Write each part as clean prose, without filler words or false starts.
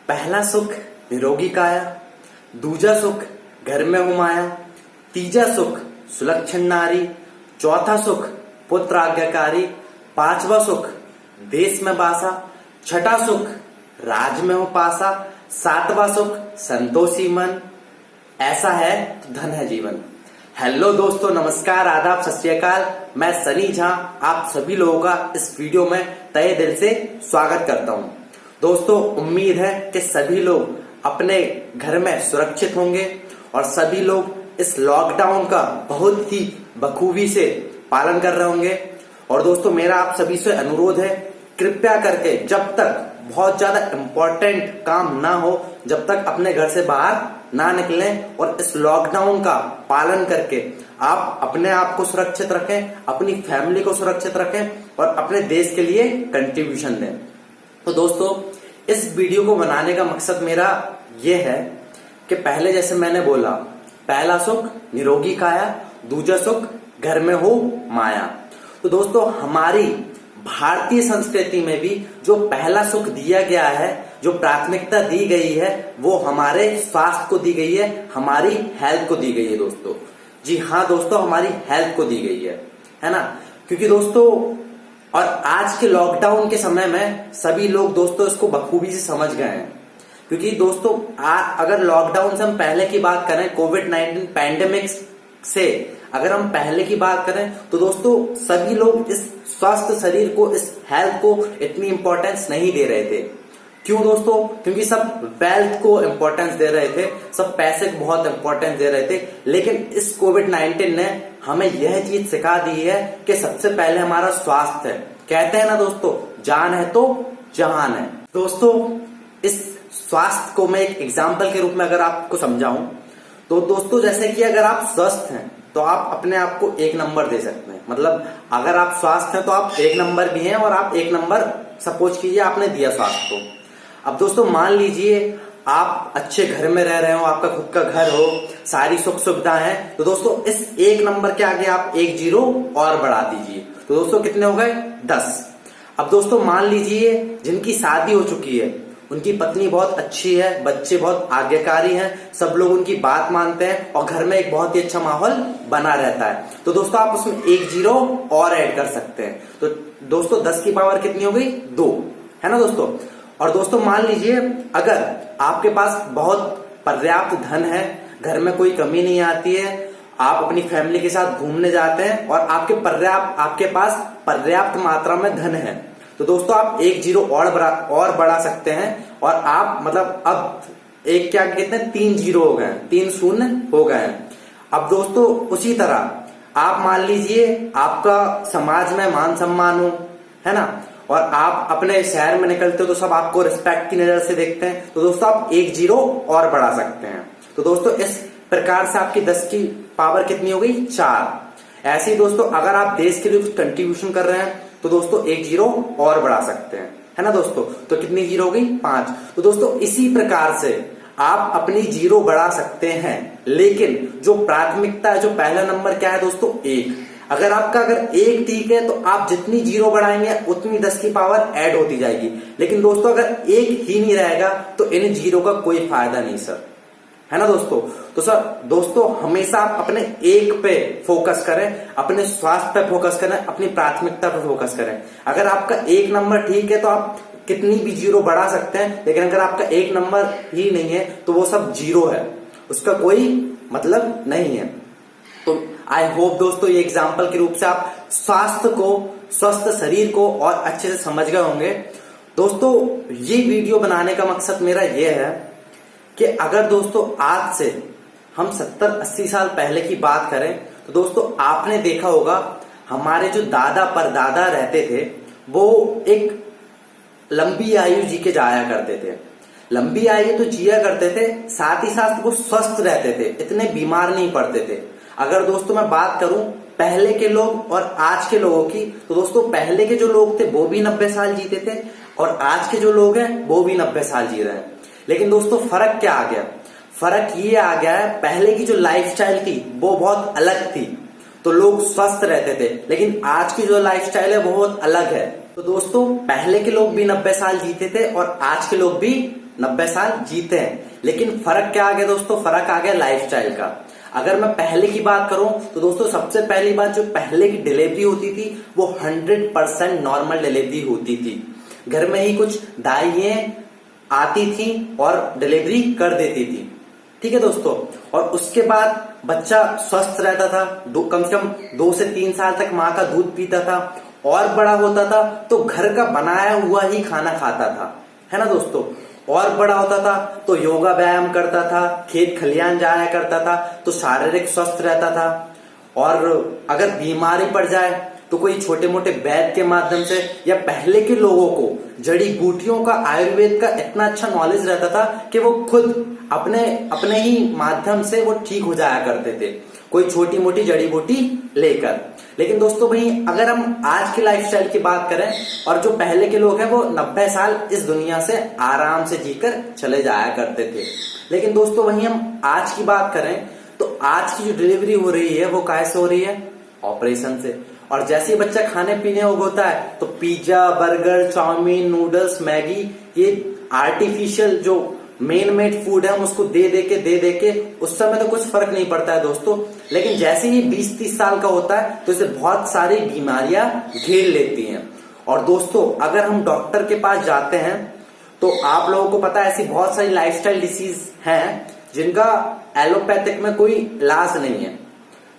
पहला सुख निरोगी काया, दूजा सुख घर में हो माया, तीजा सुख सुलक्षण नारी, चौथा सुख पुत्र आज्ञाकारी, पांचवा सुख देश में बासा, छठा सुख राज में हो पासा, सातवां सुख संतोषी मन, ऐसा है तो धन है जीवन। हेलो दोस्तों, नमस्कार, आदाब, सत श्री अकाल। मैं सनी झा आप सभी लोगों का इस वीडियो में तहे दिल से स्वागत करता हूं। दोस्तों, उम्मीद है कि सभी लोग अपने घर में सुरक्षित होंगे और सभी लोग इस लॉकडाउन का बहुत ही बखूबी से पालन कर रहे होंगे। और दोस्तों, मेरा आप सभी से अनुरोध है, कृपया करके जब तक बहुत ज्यादा इंपॉर्टेंट काम ना हो, जब तक अपने घर से बाहर ना निकलें और इस लॉकडाउन का पालन करके आप अपने आप को सुरक्षित रखें, अपनी फैमिली को सुरक्षित रखें और अपने देश के लिए कंट्रीब्यूशन दें। तो दोस्तों, इस वीडियो को बनाने का मकसद मेरा यह है कि पहले जैसे मैंने बोला, पहला सुख निरोगी काया, दूजा सुख घर में हो माया। तो दोस्तों, हमारी भारतीय संस्कृति में भी जो पहला सुख दिया गया है, जो प्राथमिकता दी गई है, वो हमारे स्वास्थ्य को दी गई है, हमारी हेल्थ को दी गई है। दोस्तों, जी हाँ दोस्तों, हमारी हेल्थ को दी गई है ना। क्योंकि दोस्तों, और आज के लॉकडाउन के समय में सभी लोग दोस्तों इसको बखूबी से समझ गए हैं। क्योंकि दोस्तों, अगर लॉकडाउन से हम पहले की बात करें, कोविड-19 पैंडेमिक से अगर हम पहले की बात करें, तो दोस्तों सभी लोग इस स्वस्थ शरीर को, इस हेल्थ को इतनी इंपॉर्टेंस नहीं दे रहे थे। क्यों दोस्तों? क्योंकि सब वेल्थ को इंपॉर्टेंस दे रहे थे, सब पैसे को बहुत इंपॉर्टेंस दे रहे थे। लेकिन इस कोविड-19 ने हमें यह चीज सिखा दी है कि सबसे पहले हमारा स्वास्थ्य है। कहते हैं ना दोस्तों, जान है तो जहान है। दोस्तों, इस स्वास्थ्य को मैं एक एग्जाम्पल के रूप में अगर आपको समझाऊं, तो दोस्तों जैसे कि अगर आप स्वस्थ हैं तो आप अपने आप को 1 नंबर दे सकते हैं। मतलब अगर आप स्वस्थ हैं तो आप 1 नंबर भी हैं और आप 1 नंबर सपोज कीजिए आपने दिया स्वास्थ्य को। अब दोस्तों मान लीजिए आप अच्छे घर में रह रहे हो, आपका खुद का घर हो, सारी सुख सुविधा है, तो दोस्तों इस 1 नंबर के आगे आप 1 जीरो और बढ़ा दीजिए। तो दोस्तों कितने हो गए? 10। अब दोस्तों मान लीजिए जिनकी शादी हो चुकी है, उनकी पत्नी बहुत अच्छी है, बच्चे बहुत आज्ञाकारी हैं, सब लोग उनकी बात मानते हैं और घर में एक बहुत ही अच्छा माहौल बना रहता है। तो दोस्तों आप उसमें 1 जीरो और ऐड कर सकते हैं। तो दोस्तों 10 की पावर कितनी हो गई? 2, है ना दोस्तों। और दोस्तों मान लीजिए अगर आपके पास बहुत पर्याप्त धन है, घर में कोई कमी नहीं आती है, आप अपनी फैमिली के साथ घूमने जाते हैं और आपके पास पर्याप्त मात्रा में धन है, तो दोस्तों आप 1 जीरो और बढ़ा सकते हैं और आप मतलब अब एक क्या कितने 3 जीरो हो गए, 3 शून्य हो गए हैं। अब दोस्तों उसी तरह आप मान लीजिए आपका समाज में मान सम्मान हो, है ना, और आप अपने शहर में निकलते हो तो सब आपको रिस्पेक्ट की नजर से देखते हैं, तो दोस्तों आप 1 जीरो और बढ़ा सकते हैं। तो दोस्तों इस प्रकार से आपकी 10 की पावर कितनी हो गई? 4। ऐसे ही दोस्तों अगर आप देश के लिए कुछ कंट्रीब्यूशन कर रहे हैं तो दोस्तों 1 जीरो और बढ़ा सकते हैं, है ना दोस्तों। तो कितनी जीरो हो गई? 5। तो दोस्तों इसी प्रकार से आप अपनी जीरो बढ़ा सकते हैं, लेकिन जो प्राथमिकता है, जो पहला नंबर क्या है दोस्तों? 1। अगर 1 ठीक है तो आप जितनी जीरो बढ़ाएंगे उतनी 10 की पावर ऐड होती जाएगी। लेकिन दोस्तों अगर 1 ही नहीं रहेगा तो इन जीरो का कोई फायदा नहीं सर, है ना दोस्तों। तो सर दोस्तों हमेशा आप अपने 1 पे फोकस करें, अपने स्वास्थ्य पे फोकस करें, अपनी प्राथमिकता पे फोकस करें। अगर आपका 1 नंबर ठीक है तो आप कितनी भी जीरो बढ़ा सकते हैं, लेकिन अगर आपका 1 नंबर ही नहीं है तो वो सब जीरो है, उसका कोई मतलब नहीं है। तो आई होप दोस्तों ये एग्जाम्पल के रूप से आप स्वास्थ्य को, स्वस्थ शरीर को और अच्छे से समझ गए होंगे। दोस्तों ये वीडियो बनाने का मकसद मेरा ये है कि अगर दोस्तों आज से हम 70-80 साल पहले की बात करें तो दोस्तों आपने देखा होगा हमारे जो दादा परदादा रहते थे वो एक लंबी आयु जी के जाया करते थे। लंबी आयु तो जिया करते थे, साथ ही साथ वो स्वस्थ रहते थे, इतने बीमार नहीं पड़ते थे। अगर दोस्तों मैं बात करूं पहले के लोग और आज के लोगों की, तो दोस्तों पहले के जो लोग थे वो भी 90 साल जीते थे और आज के जो लोग हैं वो भी 90 साल जी रहे हैं। लेकिन दोस्तों फर्क क्या आ गया? फर्क ये आ गया है, पहले की जो लाइफस्टाइल थी वो बहुत अलग थी, तो लोग स्वस्थ रहते थे, लेकिन आज की जो लाइफस्टाइल है वो बहुत अलग है। तो दोस्तों पहले के लोग भी 90 साल जीते थे और आज के लोग भी 90 साल जीते हैं। लेकिन फर्क क्या आ गया दोस्तों? फर्क आ गया लाइफस्टाइल का। अगर मैं पहले की बात करूं तो दोस्तों सबसे पहली बात, जो पहले की डिलीवरी होती थी वो 100% नॉर्मल डिलीवरी होती थी। घर में ही कुछ दाइयां आती थी और डिलीवरी कर देती थी, ठीक है दोस्तों। और उसके बाद बच्चा स्वस्थ रहता था, कम से कम 2 से 3 साल तक माँ का दूध पीता था, और बड़ा होता था तो घर का बनाया हुआ ही खाना खाता था, है ना दोस्तों। और बड़ा होता था तो योगा व्यायाम करता था, खेत खलियान जाया करता था, तो शारीरिक स्वस्थ रहता था। और अगर बीमारी पड़ जाए तो कोई छोटे मोटे वैद्य के माध्यम से, या पहले के लोगों को जड़ी बूटियों का, आयुर्वेद का इतना अच्छा नॉलेज रहता था कि वो खुद अपने ही माध्यम से वो ठीक हो जाया करते थे, कोई छोटी मोटी जड़ी बूटी लेकर। लेकिन दोस्तों भाई, अगर हम आज की लाइफस्टाइल की बात करें, और जो पहले के लोग हैं वो 90 साल इस दुनिया से आराम से जीकर चले जाया करते थे। लेकिन दोस्तों वहीं हम आज की बात करें तो आज की जो डिलीवरी हो रही है वो कैसे हो रही है? ऑपरेशन से। और जैसे ही बच्चा खाने पीने होता है तो pizza, burger, chowmein, noodles, Maggi, ये आर्टिफिशियल जो मेड फूड है हम उसको दे दे के उस समय तो कुछ फर्क नहीं पड़ता है दोस्तों। लेकिन जैसे ही 20-30 साल का होता है तो इसे बहुत सारी बीमारियां घेर लेती हैं। और दोस्तों अगर हम डॉक्टर के पास जाते हैं तो आप लोगों को पता है ऐसी बहुत सारी लाइफस्टाइल डिसीज हैं जिनका एलोपैथिक में कोई इलाज नहीं है।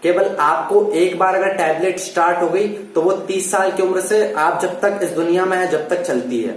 केवल आपको एक बार अगर टैबलेट स्टार्ट हो गई तो वो 30 साल की उम्र से आप जब तक इस दुनिया में है जब तक चलती है,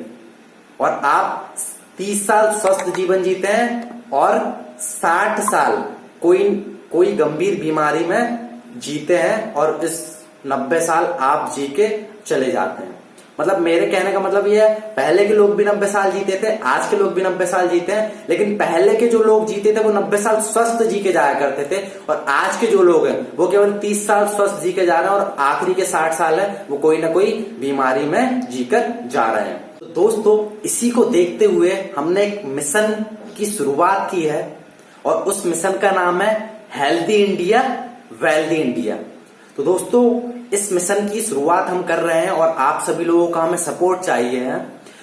और आप 30 साल स्वस्थ जीवन जीते हैं और 60 साल कोई गंभीर बीमारी में जीते हैं, और इस 90 साल आप जी के चले जाते हैं। मतलब मेरे कहने का मतलब ये है, पहले के लोग भी 90 साल जीते थे, आज के लोग भी 90 साल जीते हैं, लेकिन पहले के जो लोग जीते थे वो 90 साल स्वस्थ जी के जाया करते थे, और आज के जो लोग हैं वो केवल 30 साल स्वस्थ जी के जा रहे हैं, और आखिरी के 60 साल है वो कोई ना कोई बीमारी में जीकर जा रहे हैं। तो दोस्तों इसी को देखते हुए हमने एक मिशन की शुरुआत की है, और उस मिशन का नाम है हेल्दी इंडिया वेल्दी इंडिया। तो दोस्तों इस मिशन की शुरुआत हम कर रहे हैं और आप सभी लोगों का हमें सपोर्ट चाहिए है।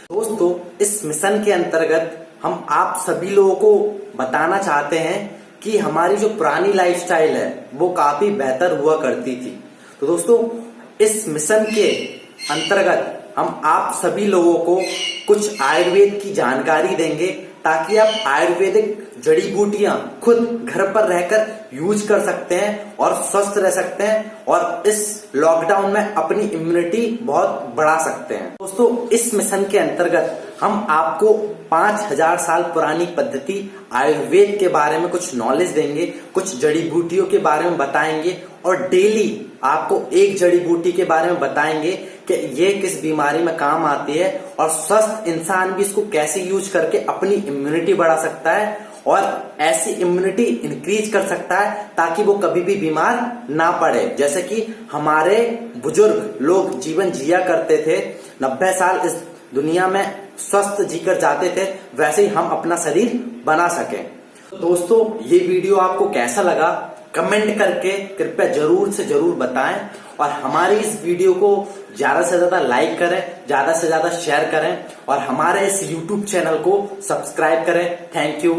दोस्तों इस मिशन के अंतर्गत हम आप सभी लोगों को बताना चाहते हैं कि हमारी जो पुरानी लाइफस्टाइल है वो काफी बेहतर हुआ करती थी। तो दोस्तों इस मिशन के अंतर्गत हम आप सभी लोगों को कुछ आयुर्वेद की जानकारी देंगे, ताकि आप आयुर्वेदिक जड़ी बूटियां खुद घर पर रहकर यूज कर सकते हैं और स्वस्थ रह सकते हैं, और इस लॉकडाउन में अपनी इम्यूनिटी बहुत बढ़ा सकते हैं। दोस्तों इस मिशन के अंतर्गत हम आपको 5000 साल पुरानी पद्धति आयुर्वेद के बारे में कुछ नॉलेज देंगे, कुछ जड़ी बूटियों के बारे में बताएंगे, और डेली आपको एक जड़ी बूटी के बारे में बताएंगे कि ये किस बीमारी में काम आती है, और स्वस्थ इंसान भी इसको कैसे यूज करके अपनी इम्यूनिटी बढ़ा सकता है और ऐसी इम्यूनिटी इंक्रीज कर सकता है ताकि वो कभी भी बीमार ना पड़े। जैसे कि हमारे बुजुर्ग लोग जीवन जिया करते थे, 90 साल इस दुनिया में स्वस्थ जीकर जाते थे, वैसे ही हम अपना शरीर बना सकें। तो दोस्तों ये वीडियो आपको कैसा लगा कमेंट करके कृपया जरूर से जरूर बताएं, और हमारी इस वीडियो को ज्यादा से ज्यादा लाइक करें, ज्यादा से ज्यादा शेयर करें, और हमारे इस YouTube चैनल को सब्सक्राइब करें। Thank you.